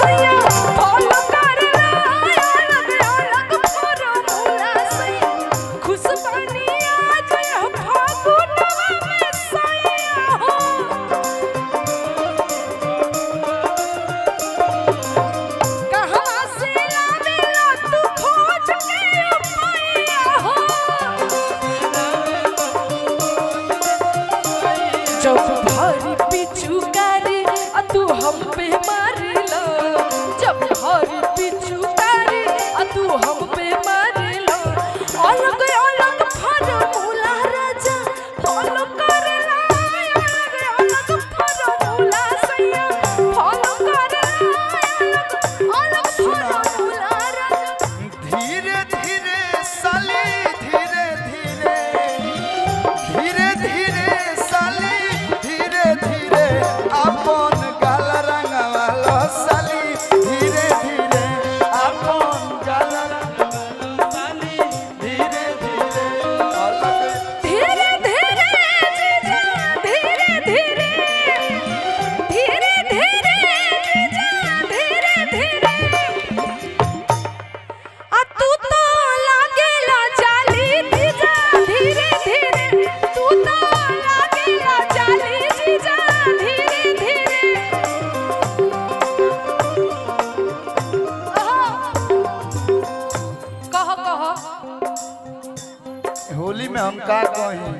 सैया फॉलो करला अलग अलग फॉर्मूला सैया खुश बनी आज यह फागुनवा में सैया हो कहाँ से लावेला तू खोज के उपाया हो जब भारी पिछुकारी तू हम पे मारिला जब भारी पिछुकारी तू हम पे मारिला अलग अलग फॉर्मूला राजा फॉलो करला अलग अलग फॉर्मूला सैया फॉलो करला अलग फॉर्मूला राजा धीरे धीरे साली धीरे धीरे धीरे धीरे साली धीरे धीरे अपन गाल रंगवालो साली धीरे धीरे अपन गाल रंगवालो साली धीरे धीरे अलग धीरे धीरे जीजा धीरे धीरे धीरे धीरे जीजा धीरे धीरे तू तो लागेला जाली जीजा धीरे धीरे तू तो लागेला जाली जीजा धीरे धीरे कहो कहो होली में हम का कहीं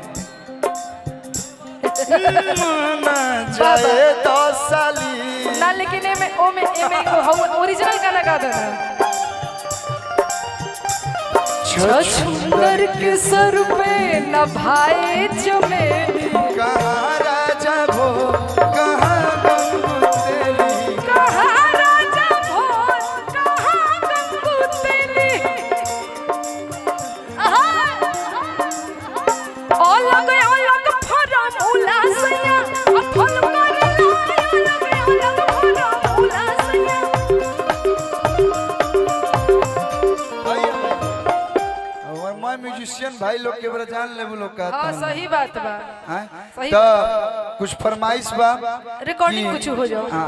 माना जाए तो साली ना लेकिन एमे ओरिजिनल गाना गा देना छछुंदर के सर पे न भाई चमेली कहाँ राजा भो कहाँ गंगू तेली कहाँ राजा भोज कहाँ गंगू तेली अलग अलग फॉर्मूला सैया फॉलो करला अलग अलग फॉर्मूला सैया और मैं म्यूजिशियन भाई लोग के बड़ा जान ले लोग कहता हाँ हूँ सही बात बा हैं? सही तो कुछ फरमाइश बा रिकॉर्डिंग कि- कुछ हो जाओ हाँ,